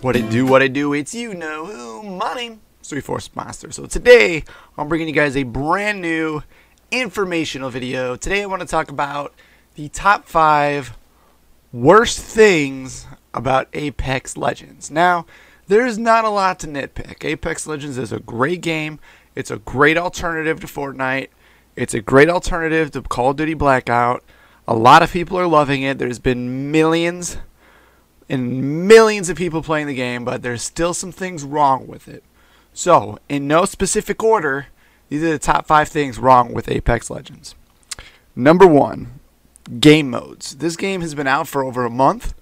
What it do, it's you know who, my name is 3-4 Monster. So today, I'm bringing you guys a brand new informational video. Today I want to talk about the top 5 worst things about Apex Legends. Now, there's not a lot to nitpick. Apex Legends is a great game. It's a great alternative to Fortnite. It's a great alternative to Call of Duty Blackout. A lot of people are loving it. There's been millions and millions of people playing the game, but there's still some things wrong with it. So, in no specific order, these are the top 5 things wrong with Apex Legends. Number 1, game modes. This game has been out for over a month.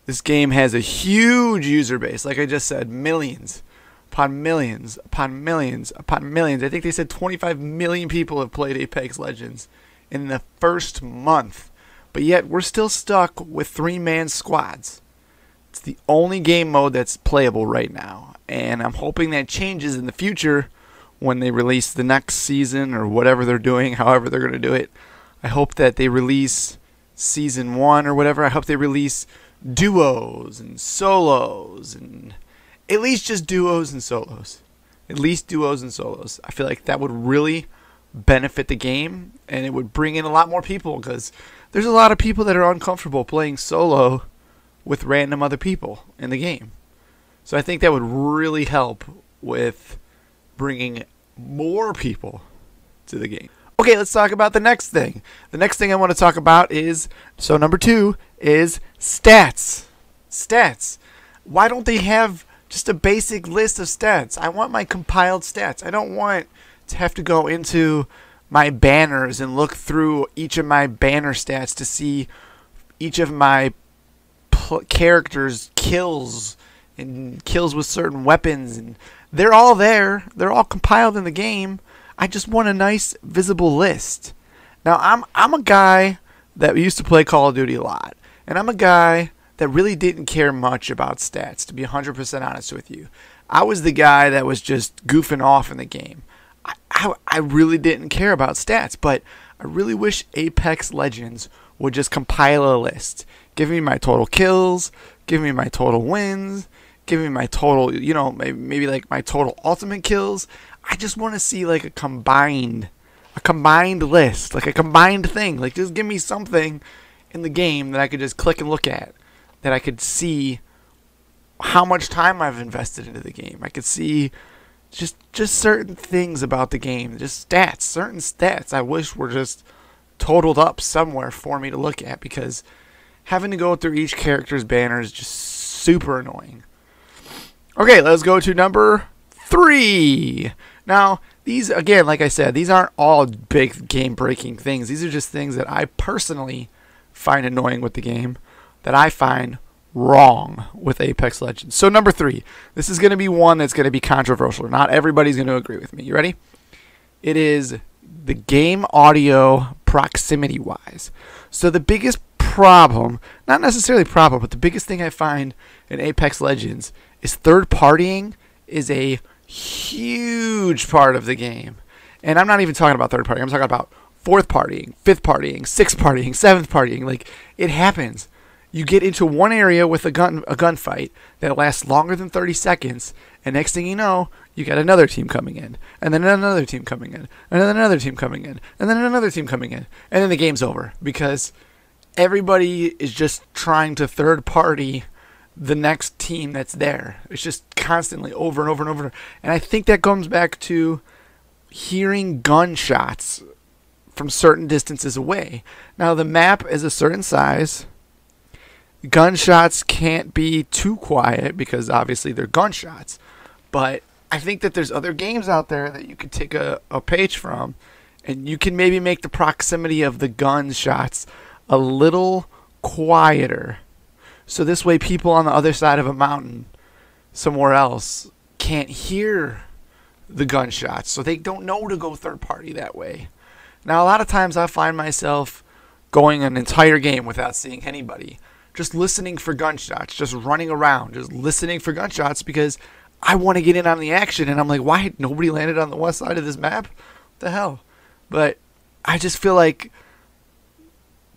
This game has a huge user base. Like I just said, millions upon millions upon millions upon millions. I think they said 25 million people have played Apex Legends in the first month. But yet, we're still stuck with 3-man squads. It's the only game mode that's playable right now, and I'm hoping that changes in the future when they release the next season or whatever they're doing, however they're going to do it. I hope that they release season 1 or whatever. I hope they release duos and solos, and at least just duos and solos. At least duos and solos. I feel like that would really benefit the game, and it would bring in a lot more people, because there's a lot of people that are uncomfortable playing solo with random other people in the game. So I think that would really help with bringing more people to the game. Okay, let's talk about the next thing. The next thing I want to talk about is, so number 2 is stats. Stats. Why don't they have just a basic list of stats? I want my compiled stats. I don't want to have to go into my banners and look through each of my banner stats to see each of my characters' kills and kills with certain weapons, and they're all there. They're all compiled in the game. I just want a nice visible list. Now, I'm a guy that used to play Call of Duty a lot, and I'm a guy that really didn't care much about stats, to be 100% honest with you. I was the guy that was just goofing off in the game. I really didn't care about stats, but I really wish Apex Legends would just compile a list. Give me my total kills, give me my total wins, give me my total, you know, maybe like my total ultimate kills. I just want to see like a combined list, like a combined thing. Like, just give me something in the game that I could just click and look at, that I could see how much time I've invested into the game. I could see just certain things about the game, just stats, certain stats I wish were just totaled up somewhere for me to look at, because having to go through each character's banner is just super annoying. Okay, let's go to number 3. Now, these, again, like I said, these aren't all big game-breaking things. These are just things that I personally find annoying with the game, that I find wrong with Apex Legends. So number 3, this is going to be one that's going to be controversial. Not everybody's going to agree with me. You ready? It is the game audio proximity-wise. So the biggest problem, not necessarily problem, but the biggest thing I find in Apex Legends is third-partying is a huge part of the game. And I'm not even talking about third-partying. I'm talking about fourth-partying, fifth-partying, sixth-partying, seventh-partying. Like, it happens. You get into one area with a gunfight that lasts longer than 30 seconds, and next thing you know, you got another team coming in, and then another team coming in, and then another team coming in, and then another team coming in, and then the game's over, because everybody is just trying to third party the next team that's there. It's just constantly over and over and over. And I think that comes back to hearing gunshots from certain distances away. Now, the map is a certain size. Gunshots can't be too quiet, because obviously they're gunshots. But I think that there's other games out there that you could take a page from, and you can maybe make the proximity of the gunshots a little quieter. So this way people on the other side of a mountain somewhere else can't hear the gunshots, so they don't know to go third party that way. Now, a lot of times I find myself going an entire game without seeing anybody, just listening for gunshots, just running around, just listening for gunshots, because I want to get in on the action, and I'm like, why nobody landed on the west side of this map? What the hell? But I just feel like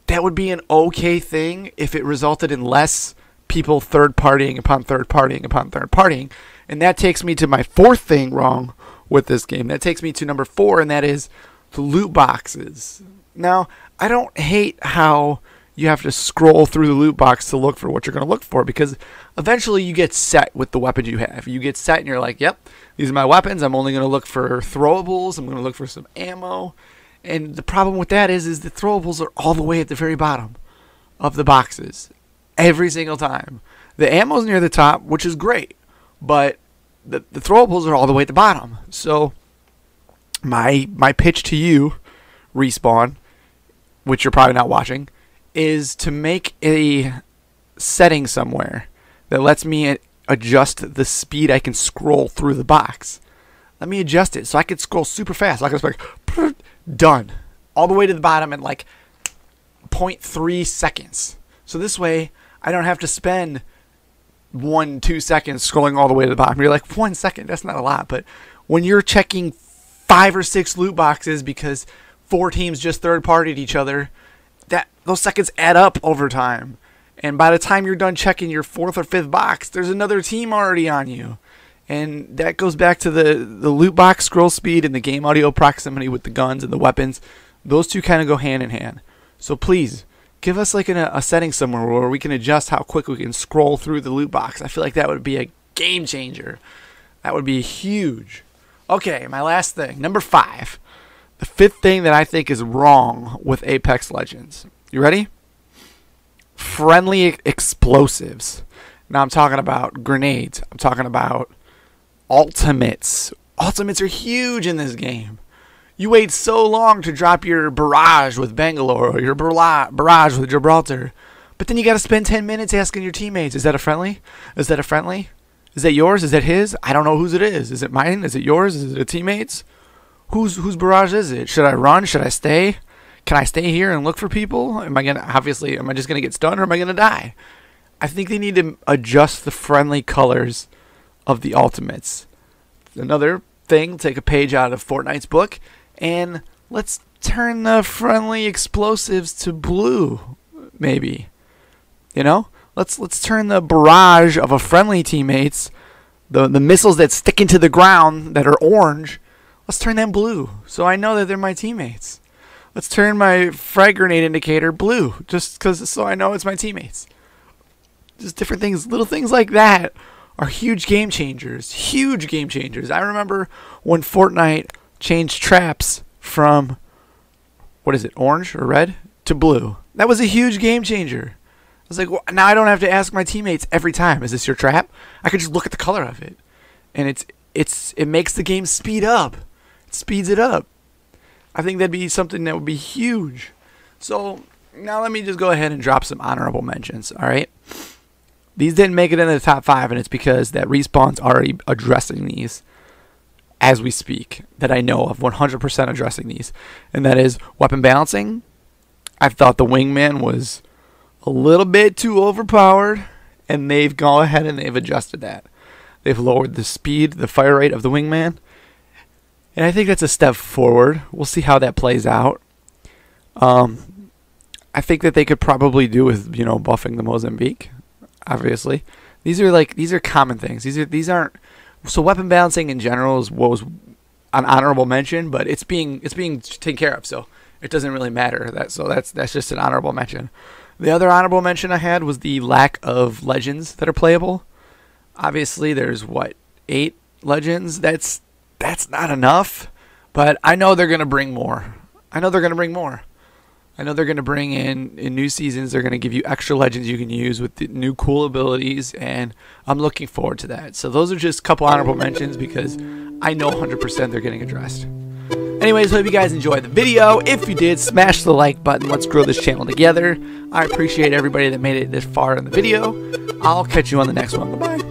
that would be an okay thing if it resulted in less people third partying upon third partying upon third partying. And that takes me to my fourth thing wrong with this game. That takes me to number 4, and that is the loot boxes. Now, I don't hate how you have to scroll through the loot box to look for what you're going to look for, because eventually you get set with the weapons you have. You get set and you're like, yep, these are my weapons. I'm only going to look for throwables. I'm going to look for some ammo. And the problem with that is the throwables are all the way at the very bottom of the boxes every single time. The ammo's near the top, which is great, but the throwables are all the way at the bottom. So my pitch to you, Respawn, which you're probably not watching, is to make a setting somewhere that lets me adjust the speed I can scroll through the box. Let me adjust it so I can scroll super fast. I can just like, done, all the way to the bottom in like 0.3 seconds. So this way I don't have to spend 1-2 seconds scrolling all the way to the bottom. You're like, 1 second, that's not a lot. But when you're checking 5 or 6 loot boxes because 4 teams just third-partied each other, those seconds add up over time. And by the time you're done checking your 4th or 5th box, there's another team already on you. And that goes back to the loot box scroll speed and the game audio proximity with the guns and the weapons. Those two kind of go hand in hand. So please, give us like a setting somewhere where we can adjust how quick we can scroll through the loot box. I feel like that would be a game changer. That would be huge. Okay, my last thing, number 5. The 5th thing that I think is wrong with Apex Legends. You ready? Friendly explosives. Now I'm talking about grenades. I'm talking about ultimates. Ultimates are huge in this game. You wait so long to drop your barrage with Bangalore or your barrage with Gibraltar, but then you got to spend 10 minutes asking your teammates, is that a friendly? Is that a friendly? Is that yours? Is that his? I don't know whose it is. Is it mine? Is it yours? Is it a teammate's? Whose barrage is it? Should I run? Should I stay? Can I stay here and look for people? Am I just gonna get stunned or am I gonna die? I think they need to adjust the friendly colors of the ultimates. Another thing, take a page out of Fortnite's book and let's turn the friendly explosives to blue, maybe. You know? Let's turn the barrage of a friendly teammates, the missiles that stick into the ground that are orange, let's turn them blue so I know that they're my teammates. Let's turn my frag grenade indicator blue so I know it's my teammates. Just different things, little things like that are huge game changers. Huge game changers. I remember when Fortnite changed traps from, what is it, orange or red to blue. That was a huge game changer. I was like, well, now I don't have to ask my teammates every time, is this your trap? I could just look at the color of it. And it makes the game speed up. It speeds it up. I think that'd be something that would be huge. So now let me just go ahead and drop some honorable mentions, all right? These didn't make it into the top 5, and it's because that Respawn's already addressing these as we speak, that I know of, 100% addressing these. And that is weapon balancing. I thought the wingman was a little bit too overpowered, and they've gone ahead and they've adjusted that. They've lowered the speed, the fire rate of the wingman, and I think that's a step forward. We'll see how that plays out. I think that they could probably do with, buffing the Mozambique. Obviously, these are common things. These aren't. So weapon balancing in general is what was an honorable mention, but it's being taken care of. So it doesn't really matter. That's just an honorable mention. The other honorable mention I had was the lack of legends that are playable. Obviously, there's 8 legends. That's not enough, but I know they're gonna bring more. I know they're going to bring in new seasons. They're going to give you extra legends you can use with the new cool abilities, and I'm looking forward to that. So those are just a couple honorable mentions because I know 100% they're getting addressed. Anyways, hope you guys enjoyed the video. If you did, smash the like button. Let's grow this channel together. I appreciate everybody that made it this far in the video. I'll catch you on the next one. Bye-bye.